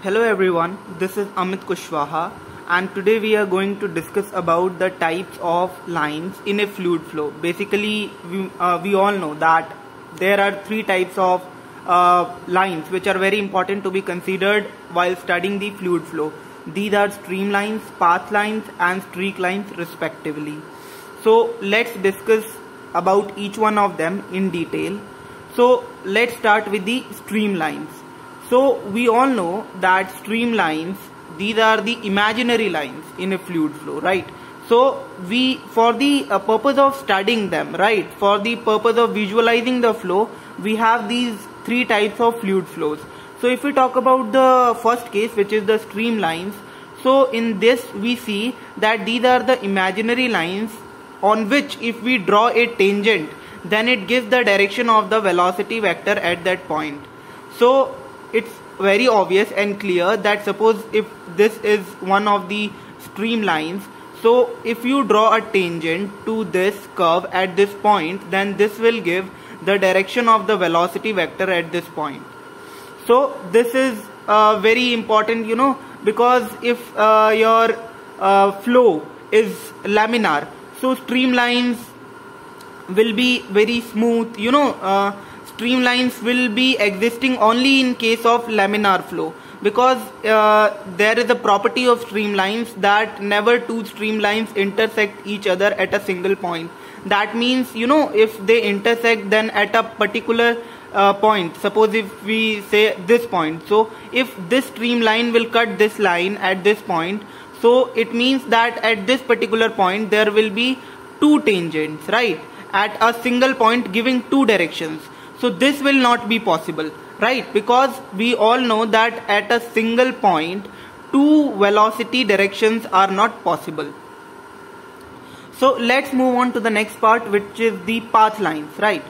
Hello everyone, this is Amit Kushwaha and today we are going to discuss about the types of lines in a fluid flow. Basically, we all know that there are three types of lines which are very important to be considered while studying the fluid flow. These are streamlines, path lines and streak lines respectively. So let's discuss about each one of them in detail. So let's start with the streamlines. So we all know that streamlines, these are the imaginary lines in a fluid flow, right? So for the purpose of studying them, right, for the purpose of visualizing the flow, we have these three types of fluid flows. So if we talk about the first case, which is the streamlines, so in this we see that these are the imaginary lines on which if we draw a tangent, then it gives the direction of the velocity vector at that point. So it's very obvious and clear that suppose if this is one of the streamlines, so if you draw a tangent to this curve at this point, then this will give the direction of the velocity vector at this point. So this is very important, because if your flow is laminar, so streamlines will be very smooth, streamlines will be existing only in case of laminar flow, because there is a property of streamlines that never two streamlines intersect each other at a single point. That means, if they intersect, then at a particular point, suppose if we say this point, so if this streamline will cut this line at this point, so it means that at this particular point there will be two tangents, right, at a single point giving two directions. So this will not be possible, right? Because we all know that at a single point, two velocity directions are not possible. So let's move on to the next part, which is the path lines, right?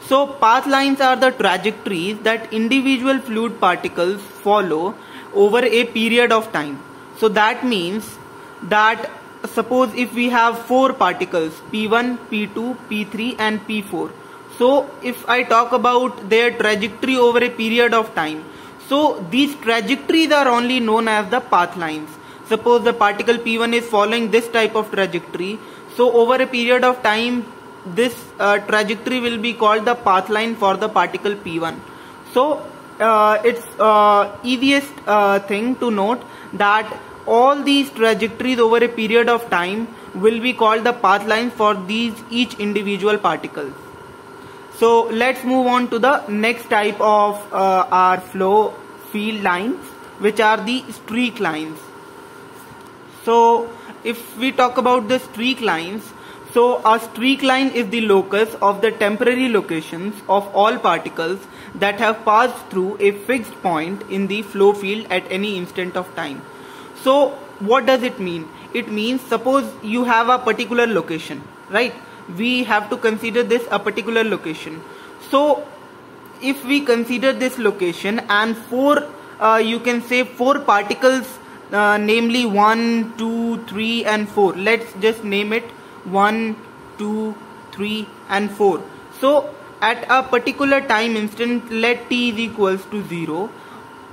So path lines are the trajectories that individual fluid particles follow over a period of time. So that means that suppose if we have four particles, P1, P2, P3 and P4. So if I talk about their trajectory over a period of time, so these trajectories are only known as the path lines. Suppose the particle P1 is following this type of trajectory, so over a period of time this trajectory will be called the path line for the particle P1. So it's easiest thing to note that all these trajectories over a period of time will be called the path lines for each individual particle. So let's move on to the next type of our flow field lines, which are the streak lines. So if we talk about the streak lines, so a streak line is the locus of the temporary locations of all particles that have passed through a fixed point in the flow field at any instant of time. So what does it mean? It means suppose you have a particular location, right? We have to consider this a particular location. So if we consider this location and you can say four particles, namely 1, 2, 3 and 4. Let's just name it 1, 2, 3 and 4. So at a particular time instant, let t is equals to 0,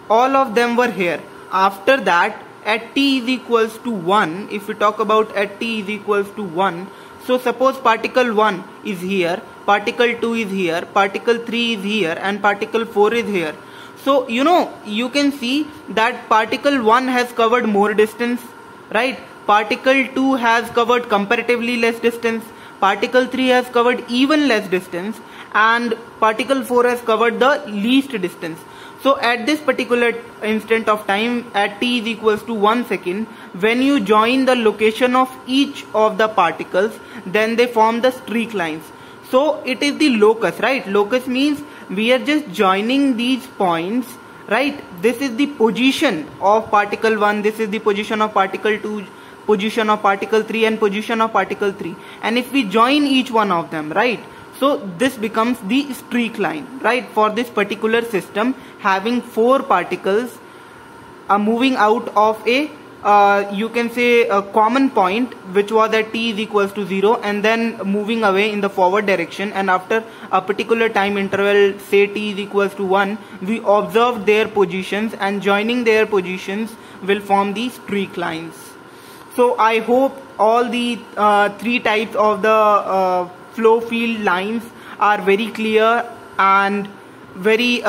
all of them were here. After that, at t is equals to 1, if we talk about at t is equals to 1, so suppose particle 1 is here, particle 2 is here, particle 3 is here and particle 4 is here. So you can see that particle 1 has covered more distance, right? Particle 2 has covered comparatively less distance, particle 3 has covered even less distance and particle 4 has covered the least distance. So at this particular instant of time, at t is equals to 1 second, when you join the location of each of the particles, then they form the streak lines. So it is the locus, right? Locus means we are just joining these points, right? This is the position of particle 1, this is the position of particle 2, position of particle 3 and position of particle 3. And if we join each one of them, right? So this becomes the streak line, right? For this particular system having four particles moving out of a you can say a common point which was at t is equals to 0, and then moving away in the forward direction, and after a particular time interval, say t is equals to 1, we observe their positions, and joining their positions will form these streak lines. So I hope all the three types of the flow field lines are very clear and very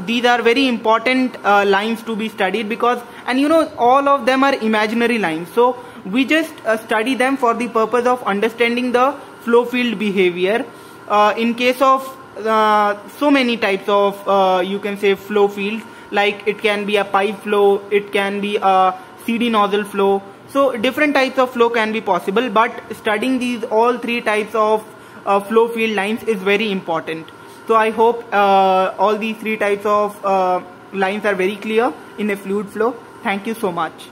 these are very important lines to be studied, because, and all of them are imaginary lines, so we just study them for the purpose of understanding the flow field behavior. In case of so many types of you can say flow fields, like it can be a pipe flow, it can be a CD nozzle flow, so different types of flow can be possible, but studying these all three types of flow field lines is very important. So I hope all these three types of lines are very clear in a fluid flow. Thank you so much.